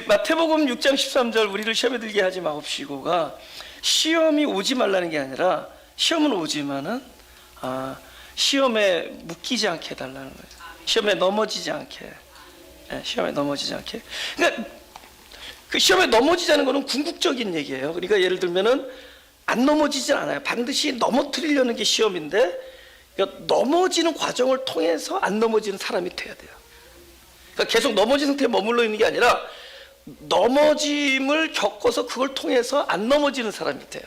마태복음 6장 13절 우리를 시험에 들게 하지 마옵시고가 시험이 오지 말라는 게 아니라 시험은 오지만은 시험에 묶이지 않게 해달라는 거예요. 시험에 넘어지지 않게. 시험에 넘어지지 않게. 그러니까 그 시험에 넘어지자는 거는 궁극적인 얘기예요. 그러니까 예를 들면은 안 넘어지진 않아요. 반드시 넘어뜨리려는 게 시험인데, 그러니까 넘어지는 과정을 통해서 안 넘어지는 사람이 돼야 돼요. 그러니까 계속 넘어진 상태에 머물러 있는 게 아니라 넘어짐을 겪어서 그걸 통해서 안 넘어지는 사람이 돼요.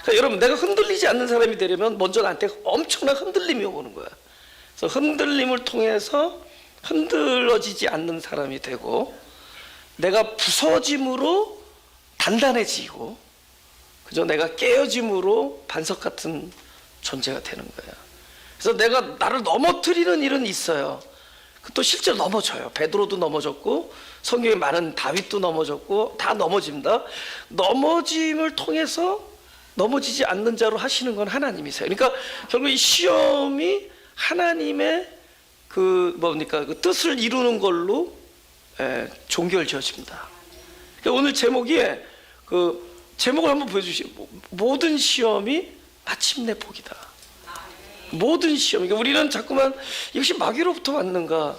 그러니까 여러분, 내가 흔들리지 않는 사람이 되려면 먼저 나한테 엄청난 흔들림이 오는 거야. 그래서 흔들림을 통해서 흔들어지지 않는 사람이 되고, 내가 부서짐으로 단단해지고, 그죠? 내가 깨어짐으로 반석 같은 존재가 되는 거예요. 그래서 내가 나를 넘어뜨리는 일은 있어요. 또 실제로 넘어져요. 베드로도 넘어졌고 성경에 많은 다윗도 넘어졌고 다 넘어집니다. 넘어짐을 통해서 넘어지지 않는 자로 하시는 건 하나님이세요. 그러니까 결국 이 시험이 하나님의 그 뜻을 이루는 걸로 종결지어집니다. 그러니까 오늘 제목에 그 제목을 한번 보여주시죠. 모든 시험이 마침내 복이다. 모든 시험. 그러니까 우리는 자꾸만 이것이 마귀로부터 왔는가,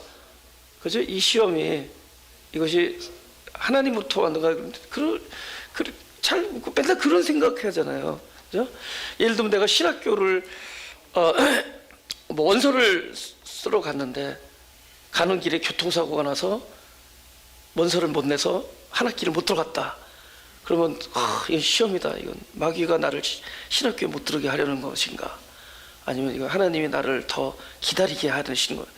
그죠? 이 시험이 이것이 하나님으로부터 왔는가, 잘 맨날 그런 생각하잖아요. 그죠? 예를 들면 내가 신학교를 뭐 원서를 쓰러 갔는데 가는 길에 교통사고가 나서 원서를 못 내서 한 학기를 못 들어갔다. 그러면 이건 시험이다. 이건 마귀가 나를 신학교에 못 들어게 하려는 것인가? 아니면 이거 하나님이 나를 더 기다리게 하시는 거예요.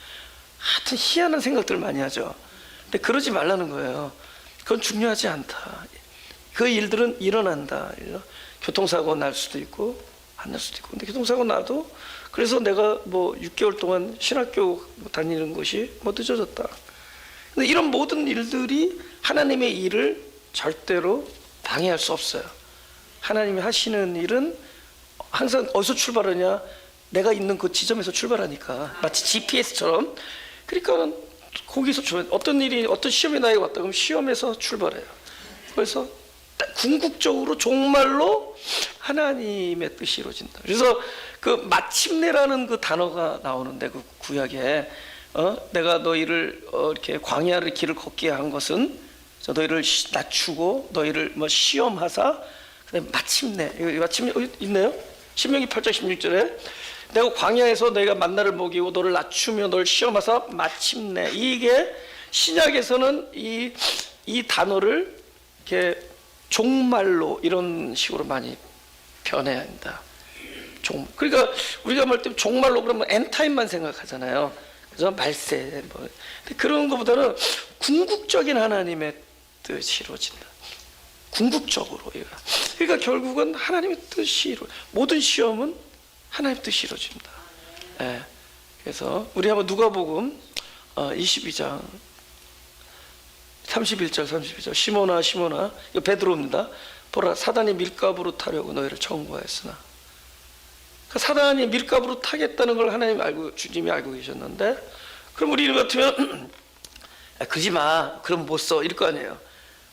하여튼 희한한 생각들을 많이 하죠. 근데 그러지 말라는 거예요. 그건 중요하지 않다. 그 일들은 일어난다. 교통사고 날 수도 있고 안 날 수도 있고. 근데 교통사고 나도 그래서 내가 뭐 6개월 동안 신학교 다니는 것이 뭐 늦어졌다. 근데 이런 모든 일들이 하나님의 일을 절대로 방해할 수 없어요. 하나님이 하시는 일은 항상 어디서 출발하냐? 내가 있는 그 지점에서 출발하니까, 마치 GPS처럼. 그러니까 거기서 어떤 일이, 어떤 시험이 나에게 왔다 그러면 시험에서 출발해요. 그래서 궁극적으로 종말로 하나님의 뜻이 이루어진다. 그래서 그 마침내라는 그 단어가 나오는데, 그 구약에 내가 너희를 이렇게 광야의 길을 걷게 한 것은 너희를 낮추고 너희를 뭐 시험하사, 그다음에 마침내. 마침내 있네요. 신명기 8장 16절에 내가 광야에서 너희가 만나를 먹이고 너를 낮추며 너를 시험하사 마침내. 이게 신약에서는 이 단어를 이렇게 종말로 이런 식으로 많이 변해야 한다. 그러니까 우리가 말 때 종말로 그러면 엔타임만 생각하잖아요. 그래서 말세 뭐. 근데 그런 것보다는 궁극적인 하나님의 뜻이 이루어진다. 궁극적으로. 그러니까 결국은 하나님의 뜻이 모든 시험은 하나님의 뜻이 이루어집니다. 그래서 우리 한번 누가복음 22장 31절 32절. 시몬아 시몬아, 이거 베드로입니다. 보라, 사단이 밀가부로 타려고 너희를 청구하였으나. 그러니까 사단이 밀가부로 타겠다는 걸 주님이 알고 계셨는데, 그럼 우리 같으면 그러지 마, 그럼 못 써, 이럴 거 아니에요.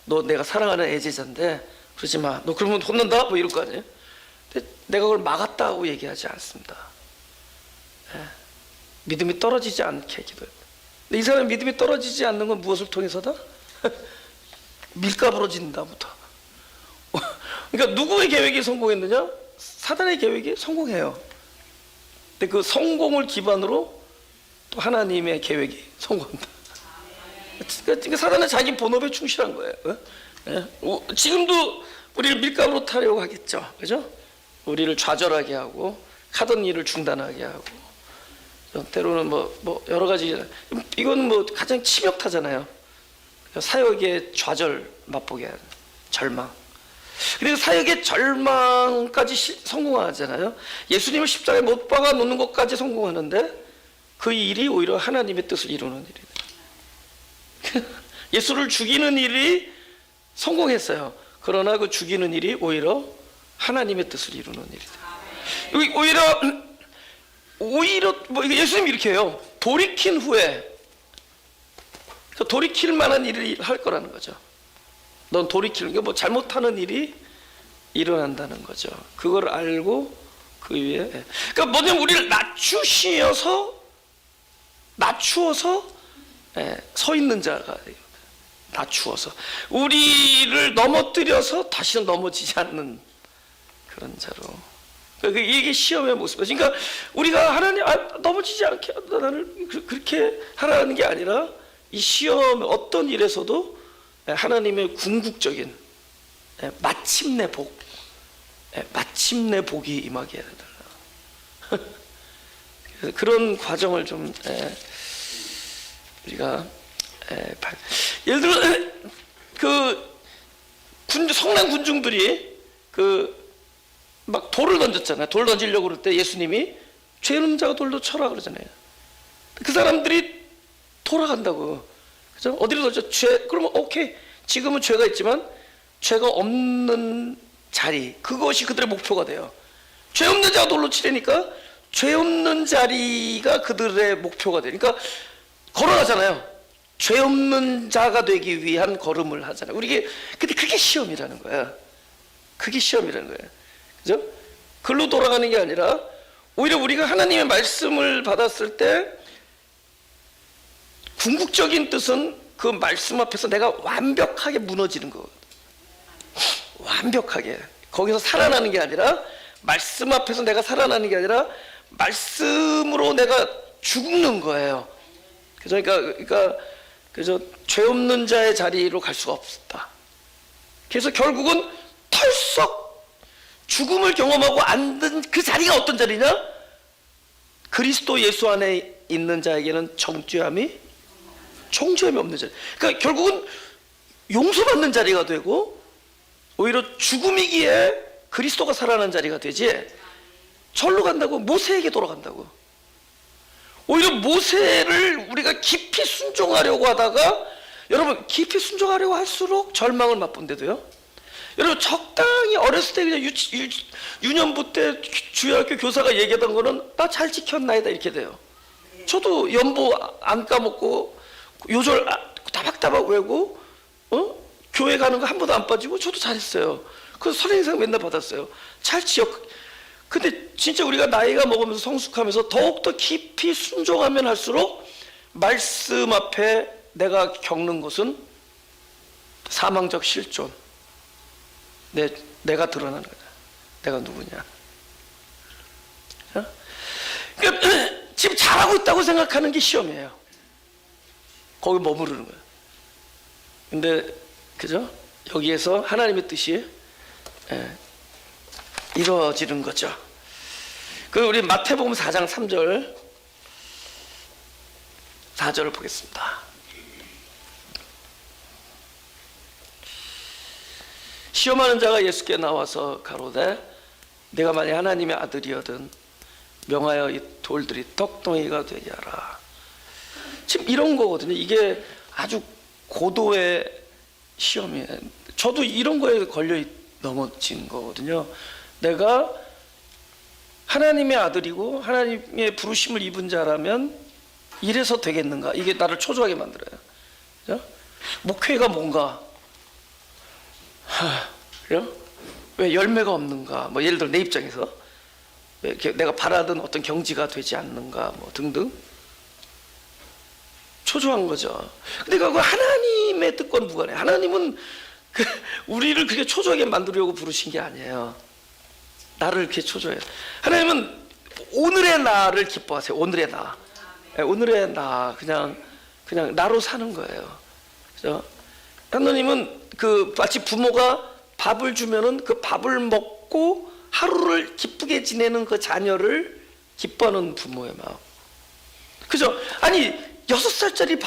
너 내가 사랑하는 애제자인데 그러지 마, 너 그러면 혼난다, 뭐 이럴 거 아니에요. 근데 내가 그걸 막았다고 얘기하지 않습니다. 믿음이 떨어지지 않게 기도해요. 근데 이 사람의 믿음이 떨어지지 않는 건 무엇을 통해서다? 밀가부러진다부터. 그러니까 누구의 계획이 성공했느냐? 사단의 계획이 성공해요. 근데 그 성공을 기반으로 또 하나님의 계획이 성공한다. 그러니까 사단은 자기 본업에 충실한 거예요. 지금도 우리를 밀가부로 타려고 하겠죠. 그죠? 우리를 좌절하게 하고 하던 일을 중단하게 하고, 때로는 뭐 여러 가지. 이건 뭐 가장 치명타잖아요. 사역의 좌절 맛보게 하는 절망. 그래서 사역의 절망까지 성공하잖아요. 예수님을 십자가에 못 박아 놓는 것까지 성공하는데 그 일이 오히려 하나님의 뜻을 이루는 일이에요. 예수를 죽이는 일이 성공했어요. 그러나 그 죽이는 일이 오히려 하나님의 뜻을 이루는 일이다. 오히려 뭐 예수님이 이렇게 해요. 돌이킨 후에 그러니까 돌이킬 만한 일을 할 거라는 거죠. 넌 돌이키는 게 뭐 잘못하는 일이 일어난다는 거죠. 그걸 알고 그 위에, 그러니까 뭐냐면 우리를 낮추어서 서 있는 자가 돼요. 낮추어서 우리를 넘어뜨려서 다시는 넘어지지 않는 그런 자로. 그러니까 이게 시험의 모습이에요. 그러니까 우리가 하나님 넘어지지 않게 나를 그렇게 하라는 게 아니라 이 시험 어떤 일에서도 하나님의 궁극적인 마침내 복이 임하게 해야 된다. 그런 과정을 좀 우리가 예를 들어 그 성난 군중들이 막 돌을 던졌잖아요. 돌 던지려고 그럴 때 예수님이 죄 없는 자가 돌로 쳐라 그러잖아요. 그 사람들이 돌아간다고. 그죠? 어디로 던져? 그러면 오케이. 지금은 죄가 있지만 죄가 없는 자리, 그것이 그들의 목표가 돼요. 죄 없는 자가 돌로 치려니까 죄 없는 자리가 그들의 목표가 돼요. 그러니까 걸어가잖아요. 죄 없는 자가 되기 위한 걸음을 하잖아요. 근데 그게 시험이라는 거야. 그게 시험이라는 거예요. 그죠? 글로 돌아가는 게 아니라 오히려 우리가 하나님의 말씀을 받았을 때 궁극적인 뜻은 그 말씀 앞에서 내가 완벽하게 무너지는 거거든. 완벽하게. 거기서 살아나는 게 아니라, 말씀 앞에서 내가 살아나는 게 아니라 말씀으로 내가 죽는 거예요. 그러니까 그래서 죄 없는 자의 자리로 갈 수가 없다. 그래서 결국은 털썩 죽음을 경험하고 앉은 그 자리가 어떤 자리냐? 그리스도 예수 안에 있는 자에게는 정죄함이 없는 자리. 그러니까 결국은 용서받는 자리가 되고 오히려 죽음이기에 그리스도가 살아난 자리가 되지, 절로 간다고 모세에게 돌아간다고. 오히려 모세를 우리가 깊이 순종하려고 하다가, 여러분 깊이 순종하려고 할수록 절망을 맛본데도요. 여러분 적당히 어렸을 때 그냥 유년부 때 주일학교 교사가 얘기하던 거는 나 잘 지켰나이다 이렇게 돼요. 저도 연보 안 까먹고 요절 따박따박 외고 교회 가는 거 한 번도 안 빠지고 저도 잘했어요. 그래서 선행상 맨날 받았어요. 잘 지역. 근데 진짜 우리가 나이가 먹으면서 성숙하면서 더욱더 깊이 순종하면 할수록 말씀 앞에 내가 겪는 것은 사망적 실존. 내가 드러나는 거다. 내가 누구냐. 그러니까 지금 잘하고 있다고 생각하는 게 시험이에요. 거기 머무르는 거예요. 근데 그죠? 여기에서 하나님의 뜻이 이루어지는 거죠. 우리 마태복음 4장 4절을 보겠습니다. 시험하는 자가 예수께 나와서 가로되 내가 만약 하나님의 아들이거든 명하여 이 돌들이 떡덩이가 되게 하라. 지금 이런 거거든요. 이게 아주 고도의 시험이에요. 저도 이런 거에 걸려 넘어진 거거든요. 내가 하나님의 아들이고 하나님의 부르심을 입은 자라면 이래서 되겠는가? 이게 나를 초조하게 만들어요. 그죠? 목회가 뭔가? 그래요? 왜 열매가 없는가? 뭐 예를 들어 내 입장에서 왜 내가 바라던 어떤 경지가 되지 않는가? 뭐 등등 초조한 거죠. 근데 그 하나님의 뜻과는 무관해. 하나님은 우리를 그렇게 초조하게 만들려고 부르신 게 아니에요. 나를 이렇게 초조해요. 하나님은 오늘의 나를 기뻐하세요. 오늘의 나. 오늘의 나 그냥 나로 사는 거예요. 그죠? 하나님은 마치 부모가 밥을 주면은 그 밥을 먹고 하루를 기쁘게 지내는 그 자녀를 기뻐하는 부모의 마음. 그죠? 아니 6살짜리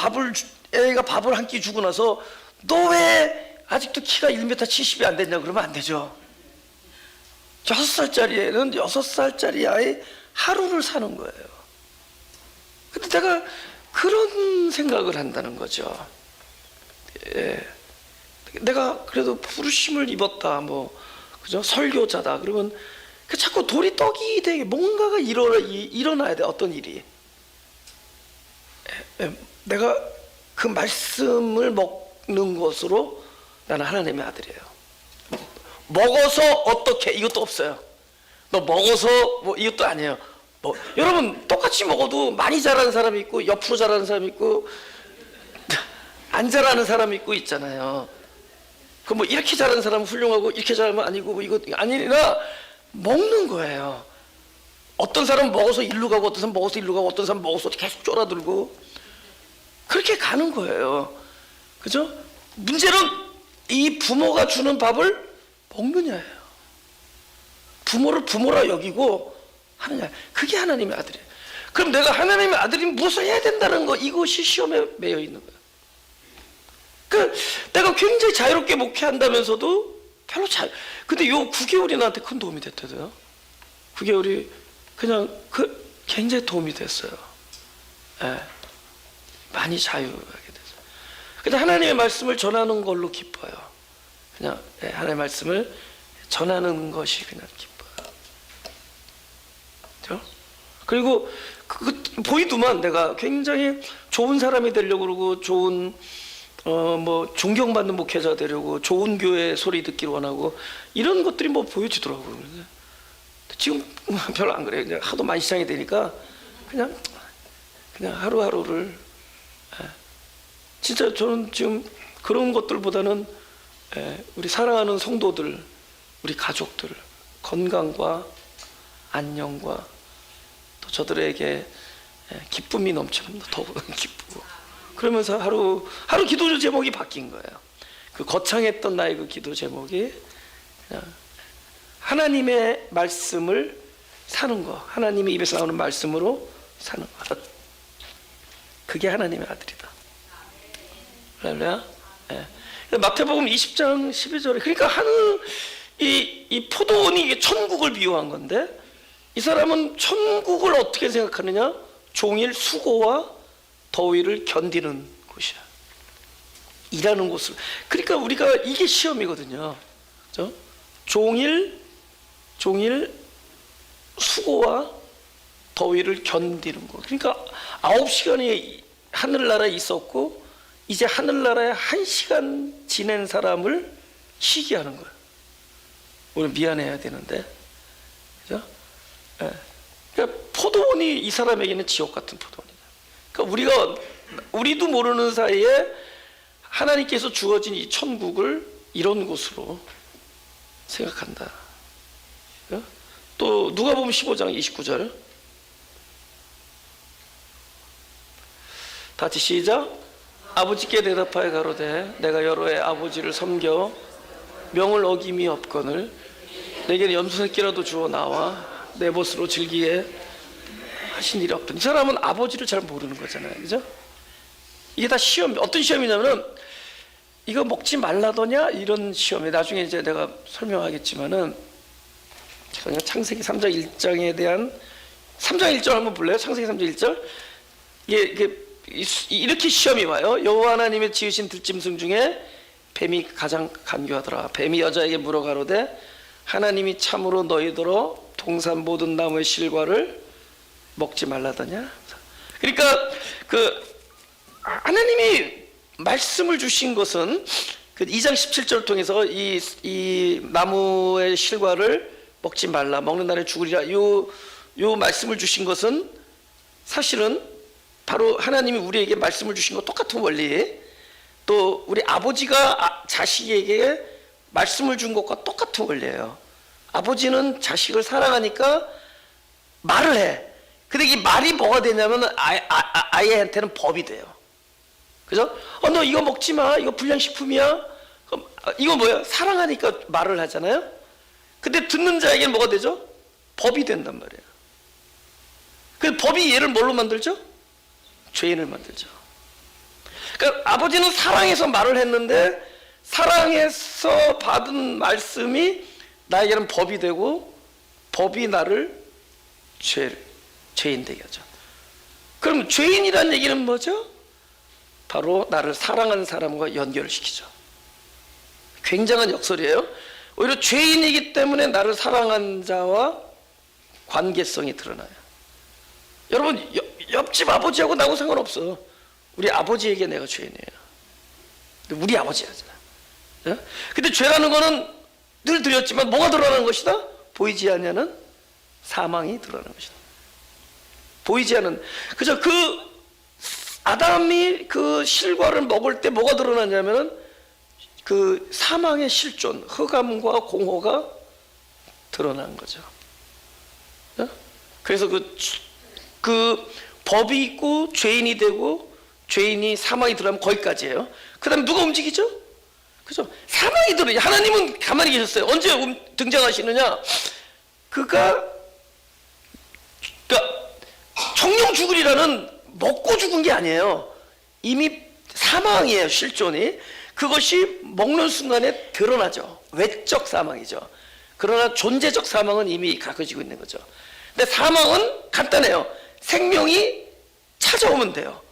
애가 밥을 한 끼 주고 나서 너 왜 아직도 키가 1m 70이 안 됐냐 그러면 안 되죠. 6살짜리 애는 6살짜리 아이 하루를 사는 거예요. 근데 내가 그런 생각을 한다는 거죠. 예. 내가 그래도 부르심을 입었다, 뭐, 그죠? 설교자다. 그러면 자꾸 돌이 떡이 되게 뭔가가 일어나야 돼, 어떤 일이. 내가 그 말씀을 먹는 것으로 나는 하나님의 아들이에요. 먹어서 어떻게 이것도 없어요. 너 먹어서 뭐 이것도 아니에요. 여러분 똑같이 먹어도 많이 자라는 사람이 있고 옆으로 자라는 사람이 있고 안 자라는 사람이 있고 있잖아요. 그 뭐 이렇게 자라는 사람은 훌륭하고 이렇게 자라면 아니고 뭐 이거 아니라 먹는 거예요. 어떤 사람은 먹어서 일로 가고 어떤 사람은 먹어서 일로 가고 어떤 사람은 먹어서 계속 쫄아들고 그렇게 가는 거예요. 그죠? 문제는 이 부모가 주는 밥을 먹느냐예요. 부모를 부모라 여기고 하느냐. 그게 하나님의 아들이에요. 그럼 내가 하나님의 아들이면 무엇을 해야 된다는 거, 이것이 시험에 매여 있는 거예요. 그러니까 내가 굉장히 자유롭게 목회한다면서도 별로 근데 요 9개월이 나한테 큰 도움이 됐거든요. 9개월이 그냥 굉장히 도움이 됐어요. 예. 많이 자유하게 됐어요. 근데 하나님의 말씀을 전하는 걸로 기뻐요. 그냥 하나님의 말씀을 전하는 것이 그냥 기뻐요. 그렇죠? 그리고 보이더만 내가 굉장히 좋은 사람이 되려고 그러고 좋은 뭐 존경받는 목회자 되려고 좋은 교회 소리 듣기를 원하고 이런 것들이 뭐 보여지더라고요. 지금 별로 안 그래요. 그냥 하도 만시장이 되니까 그냥 하루하루를 진짜 저는 지금 그런 것들보다는 우리 사랑하는 성도들, 우리 가족들 건강과 안녕과 또 저들에게 기쁨이 넘치면 더 기쁘고 그러면서 하루 기도 제목이 바뀐 거예요. 그 거창했던 나의 그 기도 제목이 그냥 하나님의 말씀을 사는 거, 하나님의 입에서 나오는 말씀으로 사는 거. 그게 하나님의 아들이다. 할렐루야. 마태복음 20장 12절에 그러니까 이 포도원이 천국을 비유한 건데 이 사람은 천국을 어떻게 생각하느냐? 종일 수고와 더위를 견디는 곳이야. 일하는 곳을. 그러니까 우리가 이게 시험이거든요. 그렇죠? 종일 수고와 더위를 견디는 거. 그러니까 9시간이 하늘나라에 있었고 이제 하늘나라에 1시간 지낸 사람을 쉬게 하는 거예요. 오늘 미안해야 되는데, 그죠? 그러니까 포도원이 이 사람에게는 지옥 같은 포도원이다. 그러니까 우리도 모르는 사이에 하나님께서 주어진 이 천국을 이런 곳으로 생각한다. 그죠? 또 누가복음 15장 29절. 다 같이 시작. 아버지께 대답하여 가로되 내가 여러 해 아버지를 섬겨 명을 어김이 없거늘 내게는 염소새끼라도 주어 나와 내 벗으로 즐기게 하신 일이 없더니 이 사람은 아버지를 잘 모르는 거잖아요. 그죠? 이게 다 시험. 어떤 시험이냐면은 이거 먹지 말라더냐 이런 시험이 나중에 이제 내가 설명하겠지만은 그냥 창세기 3장 1장에 대한 3장 1절 한번 볼래요? 창세기 3장 1절. 이게 이렇게 시험이 와요. 여호와 하나님의 지으신 들짐승 중에 뱀이 가장 간교하더라. 뱀이 여자에게 물어가로되 하나님이 참으로 너희더러 동산 모든 나무의 실과를 먹지 말라더냐. 그러니까 하나님이 말씀을 주신 것은 그 2장 17절을 통해서 이 나무의 실과를 먹지 말라, 먹는 날에 죽으리라. 요 말씀을 주신 것은 사실은 바로 하나님이 우리에게 말씀을 주신 것 똑같은 원리, 또 우리 아버지가 자식에게 말씀을 준 것과 똑같은 원리예요. 아버지는 자식을 사랑하니까 말을 해. 근데 이 말이 뭐가 되냐면 아이한테는 법이 돼요. 그죠? 너 이거 먹지 마. 이거 불량식품이야. 그럼 이거 뭐야? 사랑하니까 말을 하잖아요. 근데 듣는 자에게는 뭐가 되죠? 법이 된단 말이에요. 그 법이 얘를 뭘로 만들죠? 죄인을 만들죠. 그러니까 아버지는 사랑해서 말을 했는데 사랑해서 받은 말씀이 나에게는 법이 되고 법이 나를 죄인 되게 하죠. 그럼 죄인이라는 얘기는 뭐죠? 바로 나를 사랑하는 사람과 연결을 시키죠. 굉장한 역설이에요. 오히려 죄인이기 때문에 나를 사랑한 자와 관계성이 드러나요. 여러분 옆집 아버지하고 나하고 상관없어. 우리 아버지에게 내가 죄인이에요. 근데 우리 아버지잖아. 근데 죄라는 거는 늘 드렸지만 뭐가 드러나는 것이다? 보이지 않는 사망이 드러나는 것이다. 보이지 않는, 그죠? 그 아담이 그 실과를 먹을 때 뭐가 드러나냐면은 그 사망의 실존, 흑암과 공허가 드러난 거죠. 그래서 그 법이 있고 죄인이 되고 죄인이 사망이 들어가면 거기까지예요. 그 다음에 누가 움직이죠? 그죠? 사망이 들어요. 하나님은 가만히 계셨어요. 언제 등장하시느냐? 그러니까 청령 죽으리라는 먹고 죽은 게 아니에요. 이미 사망이에요, 실존이. 그것이 먹는 순간에 드러나죠. 외적 사망이죠. 그러나 존재적 사망은 이미 가까워지고 있는 거죠. 근데 사망은 간단해요. 생명이 찾아오면 돼요.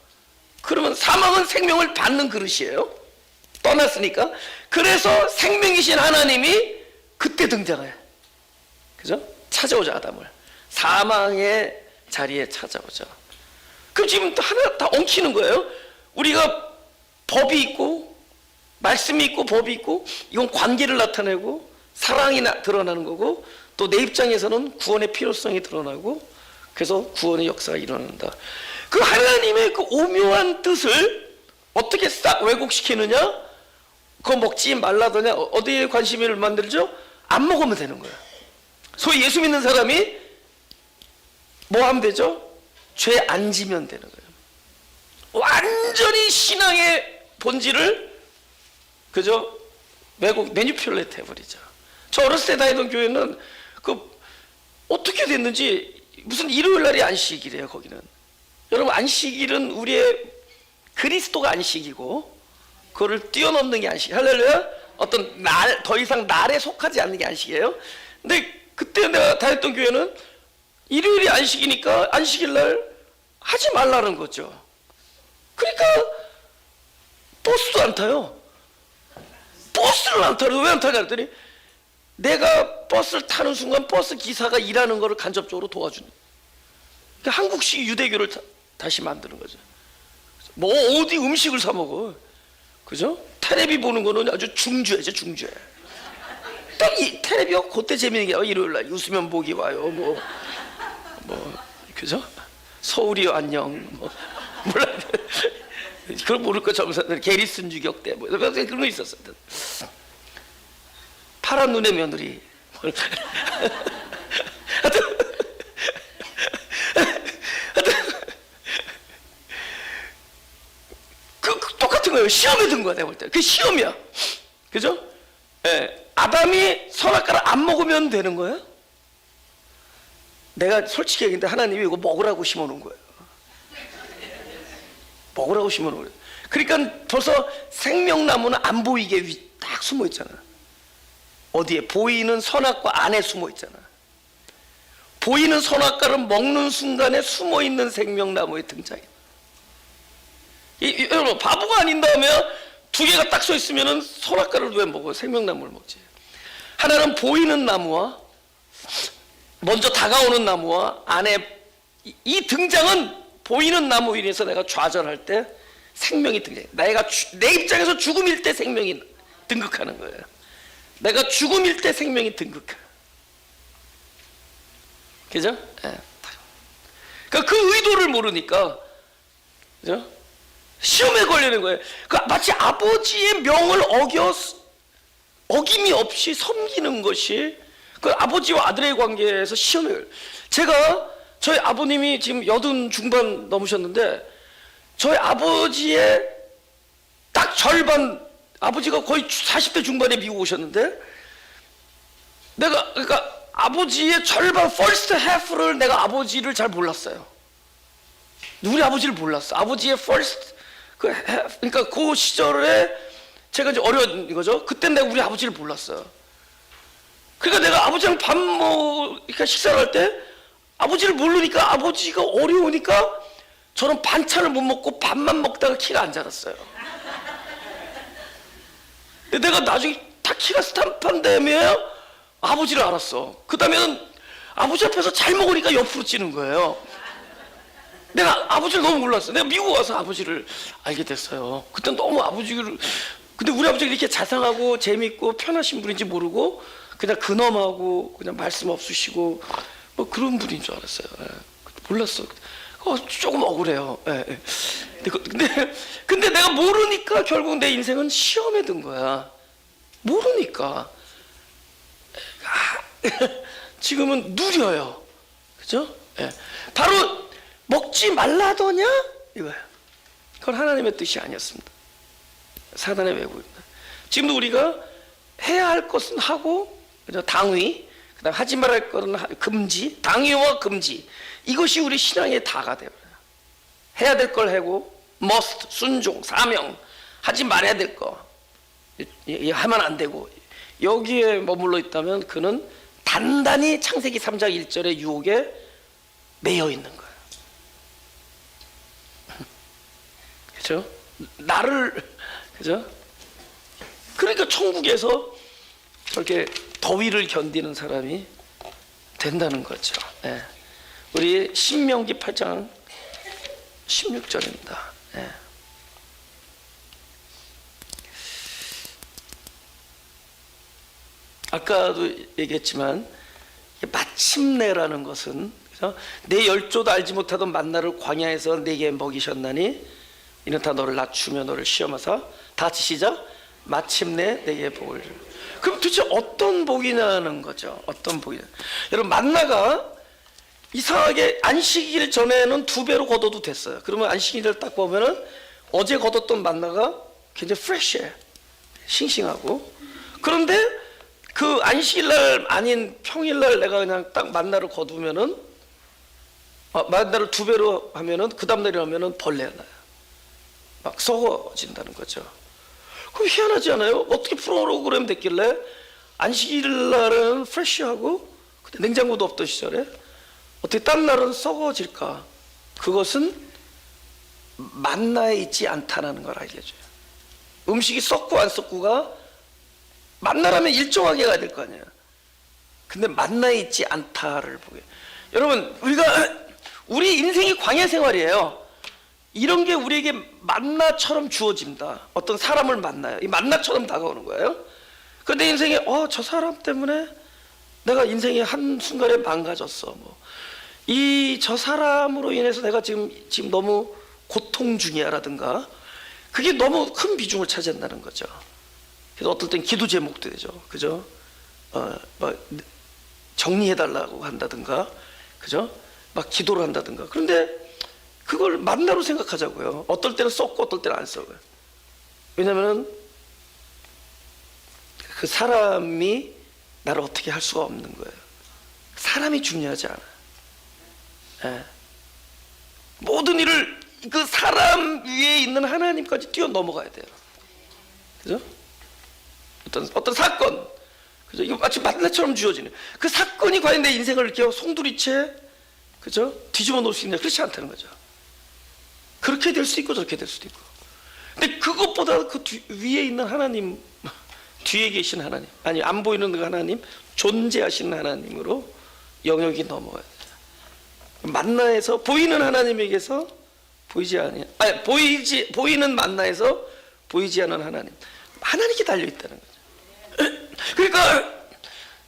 그러면 사망은 생명을 받는 그릇이에요. 떠났으니까. 그래서 생명이신 하나님이 그때 등장해요. 그죠? 찾아오죠, 아담을. 사망의 자리에 찾아오죠. 그럼 지금 하나 다 엉키는 거예요. 우리가 법이 있고 말씀이 있고 법이 있고 이건 관계를 나타내고 사랑이 드러나는 거고 또 내 입장에서는 구원의 필요성이 드러나고 그래서 구원의 역사가 일어난다. 그 하나님의 그 오묘한 뜻을 어떻게 싹 왜곡시키느냐? 그거 먹지 말라더냐? 어디에 관심을 만들죠? 안 먹으면 되는 거예요. 소위 예수 믿는 사람이 뭐 하면 되죠? 죄 안 지면 되는 거예요. 완전히 신앙의 본질을 그죠? 왜곡 매니퓰레이트 해버리죠. 저 어렸을 때 다니던 교회는 그 어떻게 됐는지 무슨 일요일 날이 안식일이에요. 거기는 여러분 안식일은 우리의 그리스도가 안식이고 그거를 뛰어넘는 게 안식. 할렐루야. 어떤 날 더 이상 날에 속하지 않는 게 안식이에요. 근데 그때 내가 다녔던 교회는 일요일이 안식이니까 안식일 날 하지 말라는 거죠. 그러니까 버스도 안 타요. 버스를 안 타요. 왜 안 타냐 그랬더니 내가 버스를 타는 순간 버스 기사가 일하는 거를 간접적으로 도와주는. 그러니까 한국식 유대교를 다시 만드는 거죠. 뭐 어디 음식을 사 먹어. 그죠? 텔레비 보는 거는 아주 중주예죠, 중주예. 딱 이 텔레비가 그때 재밌는 게 일요일 날 웃으면 복이 와요. 뭐 그죠? 서울이 안녕. 뭐 몰라. 그걸 모를 거 점사들 게리슨 주격 때 뭐 그런 거 있었어. 파란 눈의 며느리. 똑같은 거예요. 시험에 든 거야, 내가 볼 때. 그 시험이야. 그죠? 예. 아담이 선악과를 안 먹으면 되는 거예요? 내가 솔직히 얘기했는데 하나님이 이거 먹으라고 심어놓은 거예요. 먹으라고 심어놓은 거예요. 그러니까 벌써 생명나무는 안 보이게 딱 숨어 있잖아. 어디에? 보이는 선악과 안에 숨어 있잖아. 보이는 선악과를 먹는 순간에 숨어 있는 생명나무의 등장이야. 여러분 바보가 아닌 다음에 두 개가 딱 서 있으면은 선악과를 왜 먹어요? 생명나무를 먹지. 하나는 보이는 나무와 먼저 다가오는 나무와 안에 이 등장은 보이는 나무 위에서 내가 좌절할 때 생명이 등장해. 내가 내 입장에서 죽음일 때 생명이 등극하는 거예요. 내가 죽음일 때 생명이 등극해. 그죠? 네. 그러니까 그 의도를 모르니까 그죠? 시험에 걸리는 거예요. 그 마치 아버지의 명을 어김이 없이 섬기는 것이 그 아버지와 아들의 관계에서 시험에 걸려요. 제가 저희 아버님이 지금 80 중반 넘으셨는데 저희 아버지의 딱 절반, 아버지가 거의 40대 중반에 미국 오셨는데 내가 그러니까 아버지의 절반 first half를 내가 아버지를 잘 몰랐어요. 우리 아버지를 몰랐어. 아버지의 first 그러니까 그 시절에 제가 이제 어려운 거죠. 그때 내가 우리 아버지를 몰랐어요. 그러니까 내가 아버지랑 그러니까 식사를 할 때 아버지를 모르니까 아버지가 어려우니까 저는 반찬을 못 먹고 밥만 먹다가 키가 안 자랐어요. 근데 내가 나중에 다 키가 스탄판 다음에 아버지를 알았어. 그 다음에는 아버지 앞에서 잘 먹으니까 옆으로 찌는 거예요. 내가 아버지를 너무 몰랐어. 내가 미국 와서 아버지를 알게 됐어요. 그때 너무 아버지를, 근데 우리 아버지가 이렇게 자상하고 재밌고 편하신 분인지 모르고 그냥 근엄하고 그냥 말씀 없으시고 뭐 그런 분인 줄 알았어요. 예. 몰랐어. 조금 억울해요. 예, 예. 근데 내가 모르니까 결국 내 인생은 시험에 든 거야. 모르니까. 지금은 누려요. 그죠? 예. 바로 먹지 말라더냐? 이거예요. 그건 하나님의 뜻이 아니었습니다. 사단의 왜곡입니다. 지금도 우리가 해야 할 것은 하고, 그죠? 당위, 그다음 하지 말할 것은 금지, 당위와 금지. 이것이 우리 신앙의 다가 돼요. 해야 될 걸 하고, must, 순종, 사명, 하지 말아야 될 거, 하면 안 되고, 여기에 머물러 있다면 그는 단단히 창세기 3장 1절의 유혹에 매여 있는 거예요. 그죠? 나를, 그죠? 그러니까 천국에서 저렇게 더위를 견디는 사람이 된다는 거죠. 예. 우리 신명기 8장 16절입니다. 예. 아까도 얘기했지만 마침내라는 것은, 그래서 내 열조도 알지 못하던 만나를 광야에서 내게 먹이셨나니 이는 다 너를 낮추며 너를 시험하사, 다 같이 시작. 마침내 내게 복을 주. 그럼 도대체 어떤 복이냐는 거죠. 어떤 복이냐. 여러분, 만나가 이상하게 안식일 전에는 2배로 걷어도 됐어요. 그러면 안식일을 딱 보면은 어제 걷었던 만나가 굉장히 프레시해, 싱싱하고. 그런데 그 안식일날 아닌 평일날 내가 그냥 딱 만나를 거두면은, 만나를 2배로 하면은 그 다음날에 하면은 벌레가 나요. 막 썩어진다는 거죠. 그럼 희한하지 않아요? 어떻게 프로그램 됐길래 안식일날은 프레시하고 냉장고도 없던 시절에 어떻게 딴 날은 썩어질까? 그것은 만나에 있지 않다는 걸 알게 해줘요. 음식이 썩고 안 썩고가 만나라면 일정하게 가야 될 거 아니에요. 근데 만나에 있지 않다를 보게. 여러분, 우리 인생이 광야 생활이에요. 이런 게 우리에게 만나처럼 주어집니다. 어떤 사람을 만나요. 이 만나처럼 다가오는 거예요. 근데 인생에 저 사람 때문에 내가 인생이 한순간에 망가졌어. 저 사람으로 인해서 내가 지금 너무 고통 중이야 라든가, 그게 너무 큰 비중을 차지한다는 거죠. 그래서 어떨 땐 기도 제목도 되죠. 그죠? 정리해달라고 한다든가, 그죠? 막 기도를 한다든가. 그런데 그걸 만나로 생각하자고요. 어떨 때는 썩고 어떨 때는 안 썩어요. 왜냐면은 그 사람이 나를 어떻게 할 수가 없는 거예요. 사람이 중요하지 않아요. 예. 모든 일을 그 사람 위에 있는 하나님까지 뛰어넘어가야 돼요. 그죠? 어떤 사건, 그죠? 이거 마치 만나처럼 주어지는 그 사건이 과연 내 인생을 이렇게 송두리째, 그죠? 뒤집어 놓을 수 있냐? 그렇지 않다는 거죠. 그렇게 될 수 있고 저렇게 될 수도 있고. 근데 그것보다 그 위에 있는 하나님, 뒤에 계신 하나님, 아니 안 보이는 그 하나님, 존재하시는 하나님으로 영역이 넘어가야 돼요. 만나에서 보이는 하나님에게서 보이는 만나에서 보이지 않는 하나님께 달려 있다는 거죠. 그러니까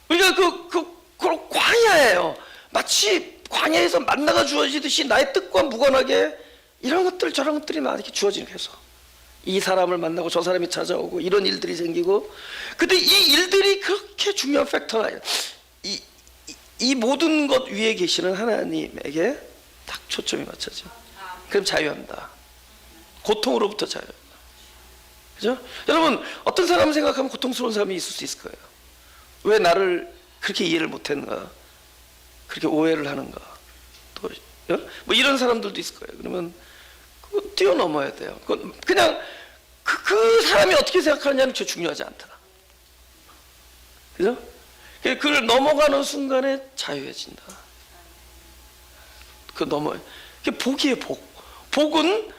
우리가 그 광야예요. 마치 광야에서 만나가 주어지듯이 나의 뜻과 무관하게 이런 것들 저런 것들이 나에게 주어지는 거죠. 이 사람을 만나고 저 사람이 찾아오고 이런 일들이 생기고. 근데 이 일들이 그렇게 중요한 팩터가 아니에요. 이 모든 것 위에 계시는 하나님에게 딱 초점이 맞춰져. 그럼 자유합니다. 고통으로부터 자유합니다. 그죠? 여러분, 어떤 사람을 생각하면 고통스러운 사람이 있을 수 있을 거예요. 왜 나를 그렇게 이해를 못했는가, 그렇게 오해를 하는가, 또 뭐 이런 사람들도 있을 거예요. 그러면 그거 뛰어넘어야 돼요. 그냥 그 사람이 어떻게 생각하느냐는 저 중요하지 않다. 그죠? 그걸 넘어가는 순간에 자유해진다. 그게 복이에요, 복. 복은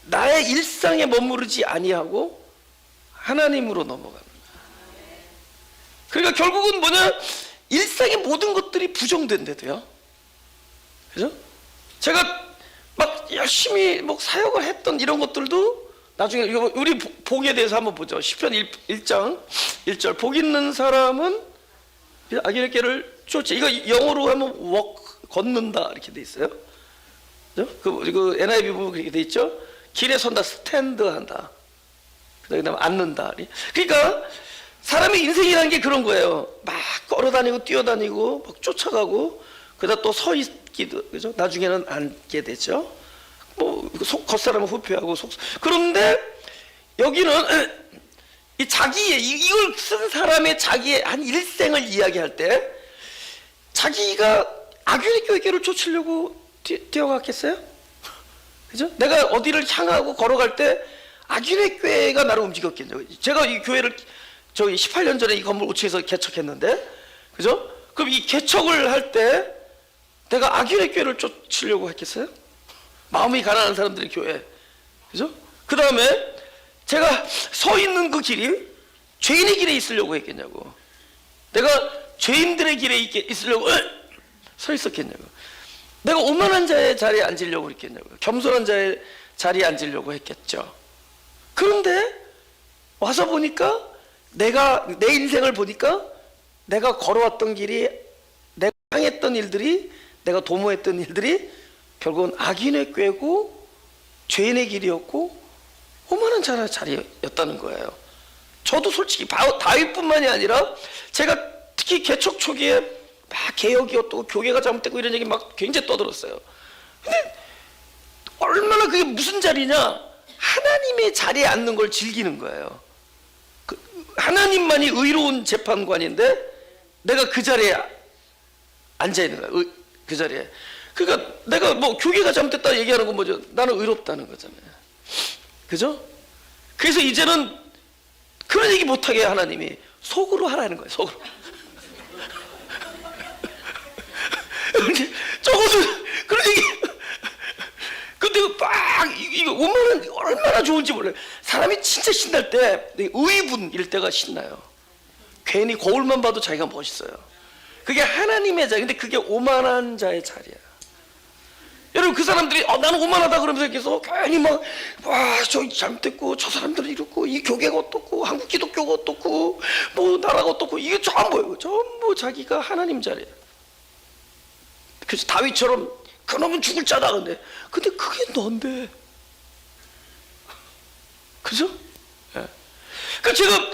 나의 일상에 머무르지 아니하고 하나님으로 넘어가는 거야. 그러니까 결국은 뭐냐? 일상의 모든 것들이 부정된대도요. 그죠? 제가 열심히 뭐 사역을 했던 이런 것들도 나중에 우리 복에 대해서 한번 보죠. 시편 1장 1절 복 있는 사람은 악인의 길을 쫓지. 이거 영어로 하면 걷는다 이렇게 돼 있어요. 그 NIV 보면 그렇게 돼 있죠. 길에 선다, 스탠드 한다. 그다음에 앉는다. 그러니까 사람의 인생이라는 게 그런 거예요. 막 걸어다니고 뛰어다니고 막 쫓아가고 그러다 또 서 있기도, 그죠? 나중에는 앉게 되죠. 뭐 겉사람은 후퇴하고 그런데 여기는 이 자기의 이걸 쓴 사람의 자기의 한 일생을 이야기할 때 자기가 악인의 교회를 쫓으려고 뛰어갔겠어요? 그죠? 내가 어디를 향하고 걸어갈 때 악인의 교회가 나를 움직였겠죠. 제가 이 교회를 저기 18년 전에 이 건물 5층에서 개척했는데, 그죠? 그럼 이 개척을 할 때 내가 악인의 교회를 쫓으려고 했겠어요? 마음이 가난한 사람들의 교회, 그죠? 그 다음에 제가 서 있는 그 길이 죄인의 길에 있으려고 했겠냐고. 내가 죄인들의 길에 있으려고 서 있었겠냐고. 내가 오만한 자의 자리에 앉으려고 했겠냐고. 겸손한 자의 자리에 앉으려고 했겠죠. 그런데 와서 보니까 내가 내 인생을 보니까 내가 걸어왔던 길이, 내가 향했던 일들이, 내가 도모했던 일들이 결국은 악인의 꾀고 죄인의 길이었고 오만한 자의 자리였다는 거예요. 저도 솔직히 다윗뿐만이 아니라 제가 특히 개척 초기에 막 개혁이 어떻고 교회가 잘못되고 이런 얘기 막 굉장히 떠들었어요. 근데 얼마나 그게 무슨 자리냐? 하나님의 자리에 앉는 걸 즐기는 거예요. 하나님만이 의로운 재판관인데 내가 그 자리에 앉아 있는 거야. 그 자리에. 그러니까 내가 뭐 교회가 잘못됐다 얘기하는 건 뭐죠? 나는 의롭다는 거잖아요. 그죠? 그래서 이제는 그런 얘기 못하게 하나님이 속으로 하라는 거예요. 속으로. 적어도 그런 얘기. 근데 막 이거 오면은 얼마나 좋은지 몰라요. 사람이 진짜 신날 때 의분일 때가 신나요. 괜히 거울만 봐도 자기가 멋있어요. 그게 하나님의 자리. 근데 그게 오만한 자의 자리야. 여러분 그 사람들이 나는 오만하다 그러면서 계속 괜히 막 저 잘못됐고 저 사람들은 이렇고 이 교계가 어떻고 한국 기독교가 어떻고 뭐 나라가 어떻고 이게 전부 자기가 하나님 자리야. 그래서 다윗처럼 그놈은 죽을 자다. 근데 그게 넌데, 그죠? 예. 그러니까 제가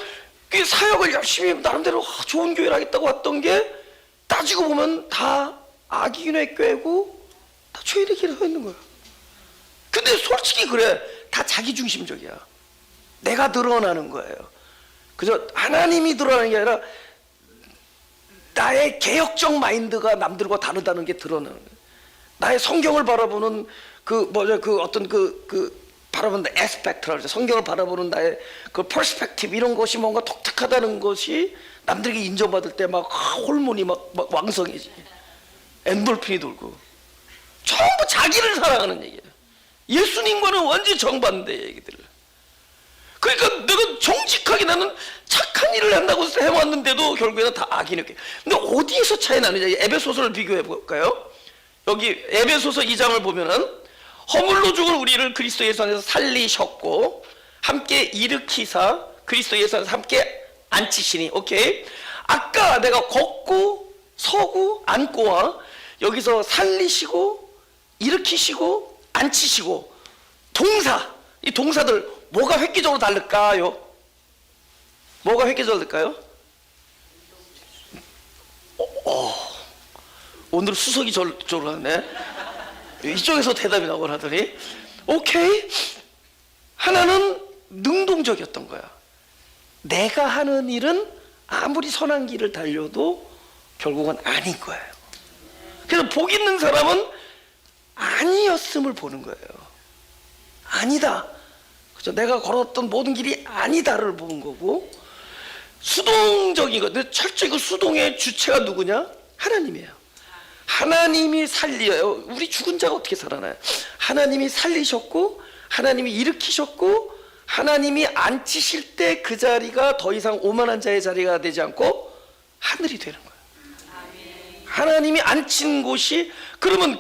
그 사역을 열심히 나름대로 좋은 교회를 하겠다고 왔던 게 따지고 보면 다 악인의 꾀고 다 죄인의 길에 서 있는 거야. 근데 솔직히 그래, 다 자기 중심적이야. 내가 드러나는 거예요. 그죠? 하나님이 드러나는 게 아니라 나의 개혁적 마인드가 남들과 다르다는 게 드러나는 거예요. 나의 성경을 바라보는 바라보는 에스펙트라 그러죠. 성경을 바라보는 나의 그 퍼스펙티브 이런 것이 뭔가 독특하다는 것이 남들에게 인정받을 때 막 호르몬이 막 왕성해지. 엔돌핀이 돌고. 전부 자기를 사랑하는 얘기예요. 예수님과는 완전히 정반대 얘기들을. 그러니까 내가 정직하게 나는 착한 일을 한다고 해왔는데도 결국에는 다 악인이었게. 근데 어디에서 차이 나느냐? 에베소서를 비교해 볼까요? 여기 에베소서 2장을 보면은 허물로 죽은 우리를 그리스도 예수 안에서 살리셨고 함께 일으키사 그리스도 예수 안에서 함께 앉히시니. 오케이. 아까 내가 걷고 서고 앉고와 여기서 살리시고 일으키시고 앉히시고 이 동사들 뭐가 획기적으로 다를까요? 뭐가 획기적으로 다를까요? 오늘 수석이 저로 하네. 이쪽에서 대답이 나오고 하더니 오케이. 하나는 능동적이었던 거야. 내가 하는 일은 아무리 선한 길을 달려도 결국은 아닌 거예요. 그래서 복 있는 사람은 아니었음을 보는 거예요. 아니다. 그죠? 내가 걸었던 모든 길이 아니다를 보는 거고, 수동적인 것. 근데 철저히 그 수동의 주체가 누구냐? 하나님이에요. 하나님이 살려요. 우리 죽은 자가 어떻게 살아나요? 하나님이 살리셨고 하나님이 일으키셨고 하나님이 앉히실 때 그 자리가 더 이상 오만한 자의 자리가 되지 않고 하늘이 되는 거예요. 하나님이 앉힌 곳이, 그러면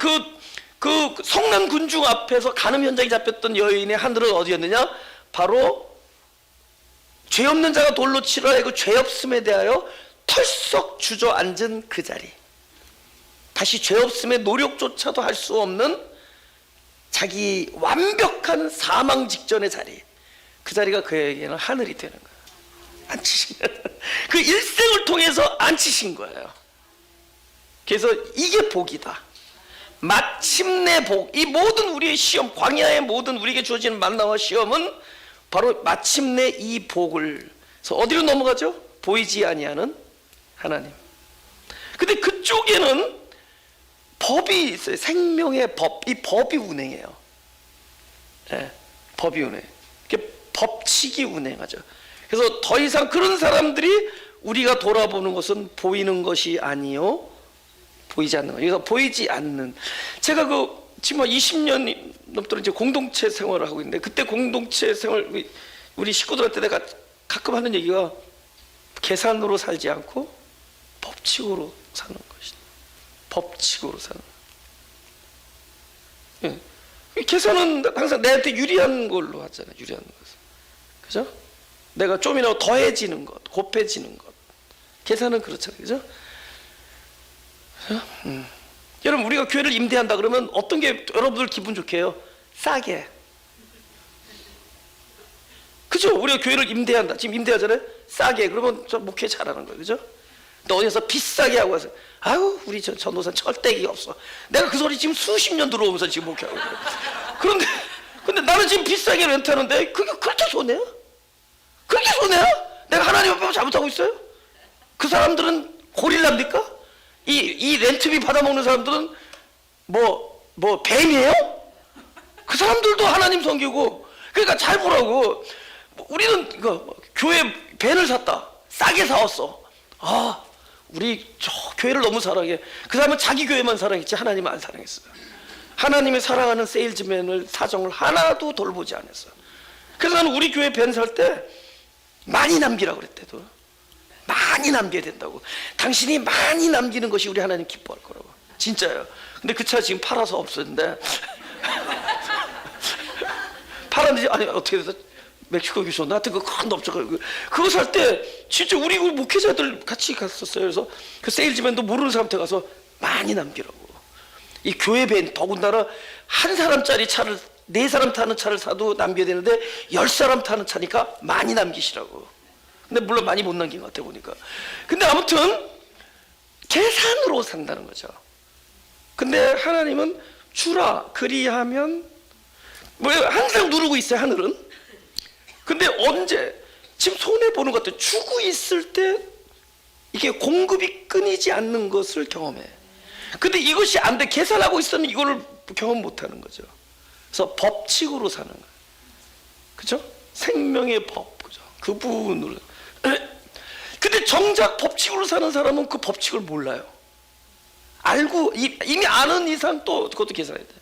그 성난 군중 앞에서 간음 현장에 잡혔던 여인의 하늘은 어디였느냐? 바로 죄 없는 자가 돌로 치러야 그 죄 없음에 대하여 털썩 주저앉은 그 자리, 다시 죄 없음의 노력조차도 할 수 없는 자기 완벽한 사망 직전의 자리, 그 자리가 그에게는 하늘이 되는 거예요. 앉히신 그 일생을 통해서 앉히신 거예요. 그래서 이게 복이다. 마침내 복. 이 모든 우리의 시험, 광야의 모든 우리에게 주어지는 만나와 시험은 바로 마침내 이 복을. 그래서 어디로 넘어가죠? 보이지 아니하는 하나님. 근데 그쪽에는 법이 있어요. 생명의 법. 이 법이 운행해요. 네, 법이 운행. 법칙이 운행하죠. 그래서 더 이상 그런 사람들이 우리가 돌아보는 것은 보이는 것이 아니요 보이지 않는 거예요. 그래서 보이지 않는. 제가 지금 20년 넘도록 이제 공동체 생활을 하고 있는데, 그때 공동체 생활 우리 식구들한테 내가 가끔 하는 얘기가 계산으로 살지 않고 법칙으로 사는 것이다. 법칙으로 사는. 예. 계산은 항상 내한테 유리한 걸로 하잖아요. 유리한 것. 그죠? 내가 좀이라도 더해지는 것, 곱해지는 것. 계산은 그렇잖아요. 그죠? 여러분, 우리가 교회를 임대한다 그러면 어떤 게 여러분들 기분 좋게 해요? 싸게. 그죠? 우리가 교회를 임대한다. 지금 임대하잖아요? 싸게. 그러면 저 목회 잘하는 거예요. 그죠? 또 어디서 비싸게 하고 와서, 아유, 우리 전도사는 철대기가 없어. 내가 그 소리 지금 수십 년 들어오면서 지금 목회하고 있어요. 근데 나는 지금 비싸게 렌트하는데 그게 그렇게 손해야? 그렇게 손해야? 내가 하나님 앞에 잘못하고 있어요? 그 사람들은 고릴라입니까? 이 렌트비 받아먹는 사람들은 뭐 뱀이에요? 그 사람들도 하나님 섬기고. 그러니까 잘 보라고. 우리는 교회 밴을 샀다. 싸게 사왔어. 아, 우리 저 교회를 너무 사랑해. 그 사람은 자기 교회만 사랑했지 하나님은 안 사랑했어요. 하나님의 사랑하는 세일즈맨을 사정을 하나도 돌보지 않았어. 그래서 나는 우리 교회 밴 살 때 많이 남기라고 그랬대도. 많이 남겨야 된다고. 당신이 많이 남기는 것이 우리 하나님 기뻐할 거라고. 진짜요. 근데 그 차 지금 팔아서 없었는데 팔았는지, 아니 어떻게 돼서 멕시코 교수 나한테 그 큰 업체가 그거 살 때 진짜 우리 목회자들 같이 갔었어요. 그래서 그 세일즈맨도 모르는 사람한테 가서 많이 남기라고. 이 교회 밴 더군다나 한 사람짜리 차를 4사람 타는 차를 사도 남겨야 되는데 10사람 타는 차니까 많이 남기시라고. 근데 물론 많이 못 남긴 것 같아 보니까. 근데 아무튼 계산으로 산다는 거죠. 근데 하나님은 주라 그리하면 뭐 항상 누르고 있어요. 하늘은. 근데 언제 지금 손해 보는 것 같아. 주고 있을 때 이게 공급이 끊이지 않는 것을 경험해. 근데 이것이 안 돼. 계산하고 있으면 이거를 경험 못 하는 거죠. 그래서 법칙으로 사는 거예요. 그죠? 생명의 법. 그죠? 그분으로. 근데 정작 법칙으로 사는 사람은 그 법칙을 몰라요. 알고 이미 아는 이상 또 그것도 계산해야 돼.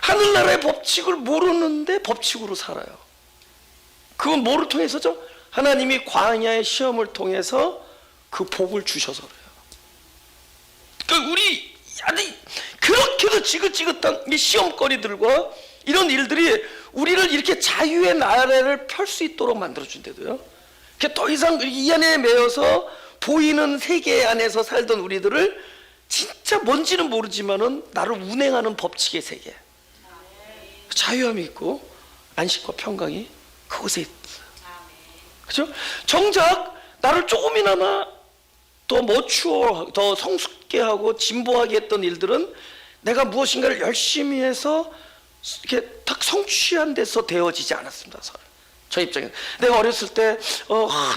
하늘나라의 법칙을 모르는데 법칙으로 살아요. 그건 뭐를 통해서죠? 하나님이 광야의 시험을 통해서 그 복을 주셔서 그래요. 그러니까 우리 아니 그렇게도 지긋지긋한 이 시험거리들과 이런 일들이 우리를 이렇게 자유의 나래를 펼 수 있도록 만들어준대도요. 더 이상 이 안에 매여서 보이는 세계 안에서 살던 우리들을 진짜 뭔지는 모르지만은 나를 운행하는 법칙의 세계, 자유함이 있고 안식과 평강이 그곳에 있어요. 그렇죠? 정작 나를 조금이나마 더 머추어, 더 성숙게 하고 진보하게 했던 일들은 내가 무엇인가를 열심히 해서 이렇게 딱 성취한 데서 되어지지 않았습니다. 저 입장에서 내가 어렸을 때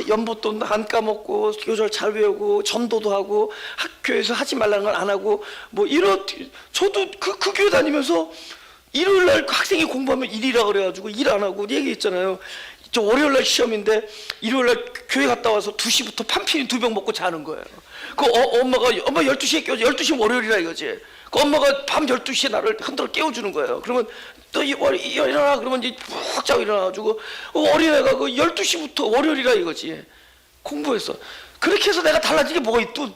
연보돈 안 까먹고 교절 잘 외우고 전도도 하고 학교에서 하지 말라는 걸 안 하고 뭐 저도 그 교회 다니면서 일요일날 학생이 공부하면 일이라 그래가지고 일 안 하고 얘기했잖아요. 저 월요일날 시험인데 일요일날 교회 갔다 와서 2시부터 판피린 2병 먹고 자는 거예요. 엄마 12시에 깨워줘. 12시면 월요일이라 이거지. 엄마가 밤 12시에 나를 흔들어 깨워주는 거예요. 그러면 또 일어나. 그러면 이제 푹 자고 일어나가지고 어린애가 12시부터 월요일이라 이거지. 공부했어. 그렇게 해서 내가 달라진 게 뭐가 있든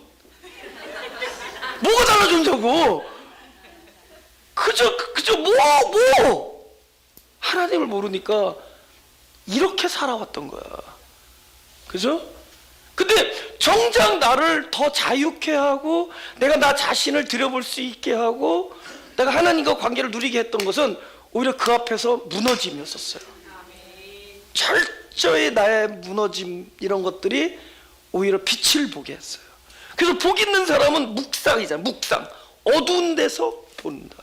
뭐가 달라진다고. 그저 하나님을 모르니까 이렇게 살아왔던 거야. 그죠? 근데 정작 나를 더 자유케 하고 내가 나 자신을 들여볼 수 있게 하고 내가 하나님과 관계를 누리게 했던 것은 오히려 그 앞에서 무너짐이었었어요. 철저히 나의 무너짐, 이런 것들이 오히려 빛을 보게 했어요. 그래서 복 있는 사람은 묵상이잖아. 묵상, 어두운 데서 본다.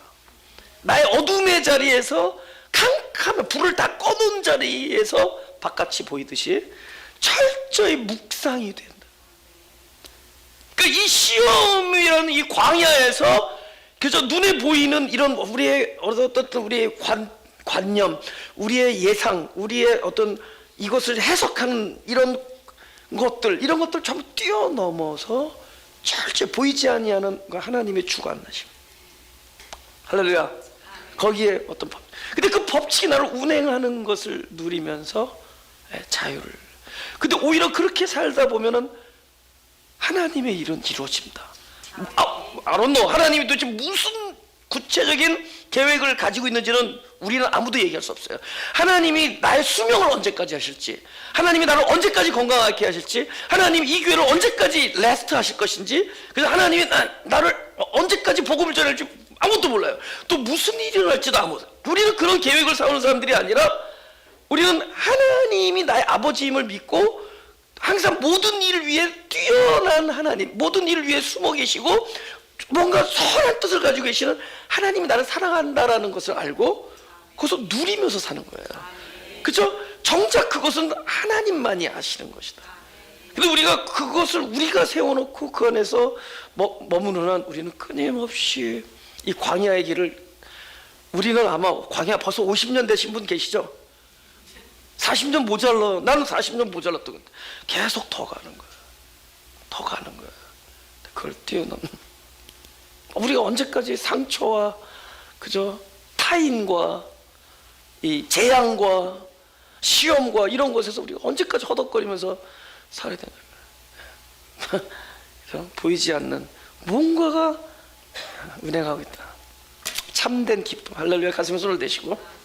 나의 어둠의 자리에서 캄캄한 불을 다 꺼놓은 자리에서 바깥이 보이듯이 철저히 묵상이 된다. 그러니까 이 시험이라는 이 광야에서 그저 눈에 보이는 이런 우리의 어떤 우리의 관념, 우리의 예상, 우리의 어떤 이것을 해석하는 이런 것들 전부 뛰어넘어서 철저히 보이지 아니하는 하나님의 주관하심. 할렐루야. 거기에 어떤 법. 근데 그 법칙이 나를 운행하는 것을 누리면서 자유를. 근데 오히려 그렇게 살다 보면은 하나님의 일은 이루어집니다. I don't know. 하나님이 도대체 무슨 구체적인 계획을 가지고 있는지는 우리는 아무도 얘기할 수 없어요. 하나님이 나의 수명을 언제까지 하실지, 하나님이 나를 언제까지 건강하게 하실지, 하나님이 이 교회를 언제까지 레스트 하실 것인지, 그래서 하나님이 나를 언제까지 복음을 전할지 아무것도 몰라요. 또 무슨 일이 일어날지도 아무것도. 우리는 그런 계획을 세우는 사람들이 아니라 우리는 하나님이 나의 아버지임을 믿고 항상 모든 일을 위해 뛰어난 하나님, 모든 일을 위해 숨어 계시고 뭔가 선한 뜻을 가지고 계시는 하나님이 나를 사랑한다라는 것을 알고 그것을 누리면서 사는 거예요. 그렇죠? 정작 그것은 하나님만이 아시는 것이다. 근데 우리가 그것을 우리가 세워놓고 그 안에서 머무는 한 우리는 끊임없이 이 광야의 길을, 우리는 아마 광야 벌써 50년 되신 분 계시죠? 40년 모자라. 나는 40년 모자랐던 건데 계속 더 가는 거야. 더 가는 거야. 그걸 뛰어넘는. 우리가 언제까지 상처와 그저 타인과 이 재앙과 시험과 이런 곳에서 우리가 언제까지 허덕거리면서 살아야 되는 거야. 보이지 않는 뭔가가 운행하고 있다. 참된 기쁨. 할렐루야. 가슴에 손을 대시고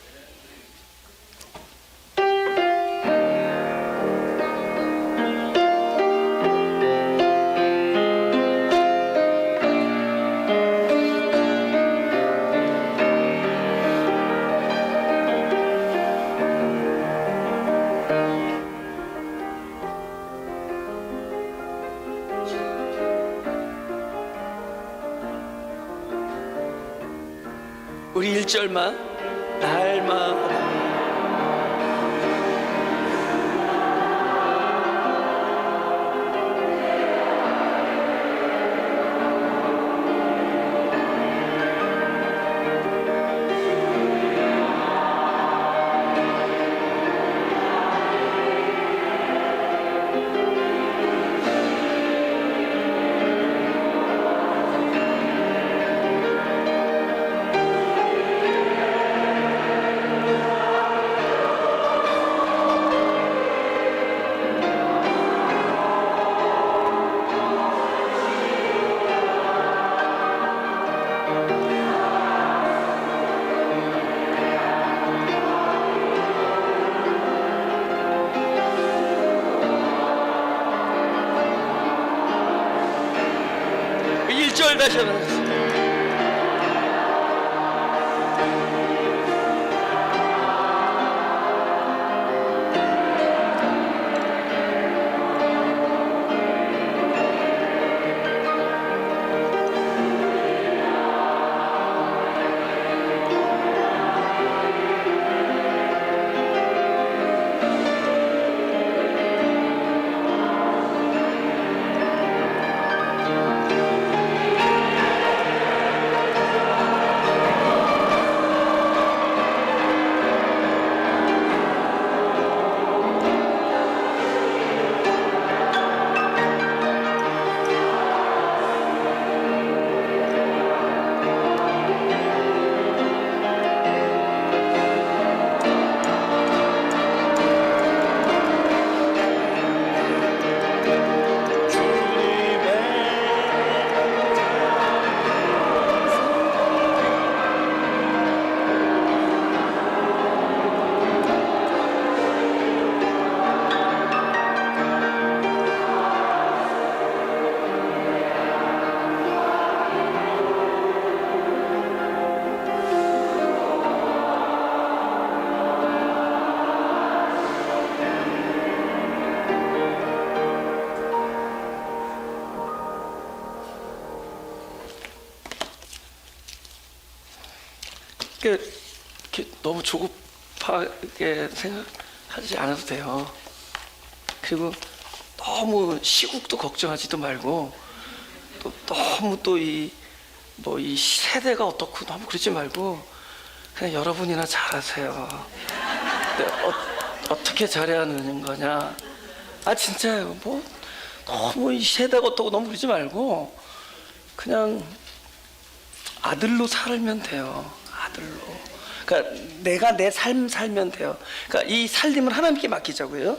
우리 1절만 날마다 다시 한번 이렇게 너무 조급하게 생각하지 않아도 돼요. 그리고 너무 시국도 걱정하지도 말고 또 너무 또 이 세대가 어떻고 너무 그러지 말고 그냥 여러분이나 잘하세요. 근데 어떻게 잘해야 하는 거냐? 진짜요. 뭐 너무 이 세대가 어떻고 너무 그러지 말고 그냥 아들로 살면 돼요. 아들로. 그러니까 내가 내 삶 살면 돼요. 그러니까 이 살림을 하나님께 맡기자고요.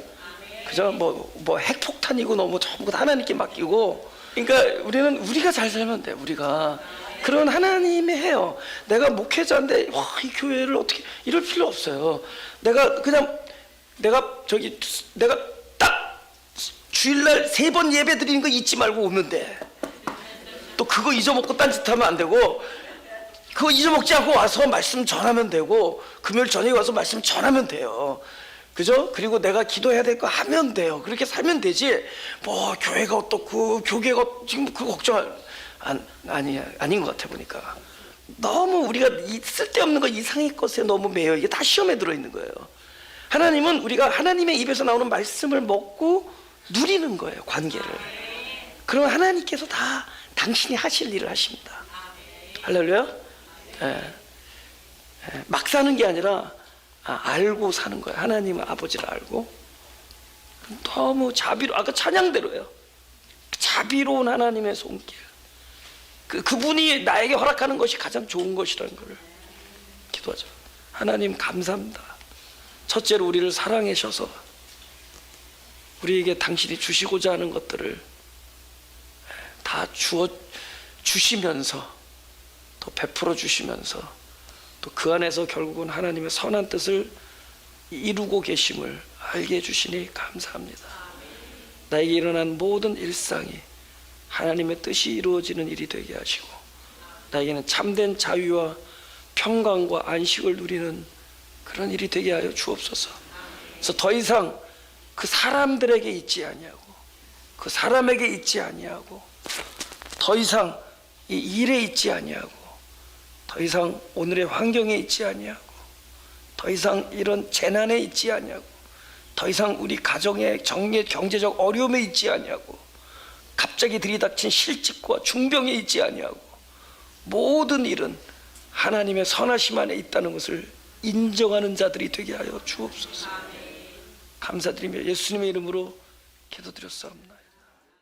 그죠? 뭐 핵폭탄이고 너무 전부 다 하나님께 맡기고. 그러니까 우리는 우리가 잘 살면 돼. 우리가 그런 하나님이 해요. 내가 목회자인데 이 교회를 어떻게 이럴 필요 없어요. 내가 딱 주일날 3번 예배 드리는 거 잊지 말고 오면 돼. 또 그거 잊어먹고 딴짓하면 안 되고, 그거 잊어먹지 않고 와서 말씀 전하면 되고, 금요일 저녁에 와서 말씀 전하면 돼요. 그죠? 그리고 내가 기도해야 될 거 하면 돼요. 그렇게 살면 되지. 뭐 교회가 어떻고 교계가 지금 그거 걱정 아닌 것 같아 보니까. 너무 우리가 이 쓸데없는 거 이상의 것에 너무 매여. 이게 다 시험에 들어있는 거예요. 하나님은 우리가 하나님의 입에서 나오는 말씀을 먹고 누리는 거예요. 관계를. 그럼 하나님께서 다 당신이 하실 일을 하십니다. 할렐루야. 막 사는 게 아니라 알고 사는 거예요. 하나님은 아버지를 알고. 너무 아까 찬양대로예요. 자비로운 하나님의 손길. 그분이 나에게 허락하는 것이 가장 좋은 것이라는 걸 기도하죠. 하나님 감사합니다. 첫째로 우리를 사랑하셔서 우리에게 당신이 주시고자 하는 것들을 다 주시면서 또 베풀어 주시면서 또 그 안에서 결국은 하나님의 선한 뜻을 이루고 계심을 알게 해주시니 감사합니다. 나에게 일어난 모든 일상이 하나님의 뜻이 이루어지는 일이 되게 하시고 나에게는 참된 자유와 평강과 안식을 누리는 그런 일이 되게 하여 주옵소서. 그래서 더 이상 그 사람들에게 있지 아니하고 그 사람에게 있지 아니하고 더 이상 이 일에 있지 아니하고 더 이상 오늘의 환경에 있지 아니하고 더 이상 이런 재난에 있지 아니하고 더 이상 우리 가정의 경제적 어려움에 있지 아니하고 갑자기 들이닥친 실직과 중병에 있지 아니하고 모든 일은 하나님의 선하심 안에 있다는 것을 인정하는 자들이 되게 하여 주옵소서. 감사드리며 예수님의 이름으로 기도드렸사옵나다.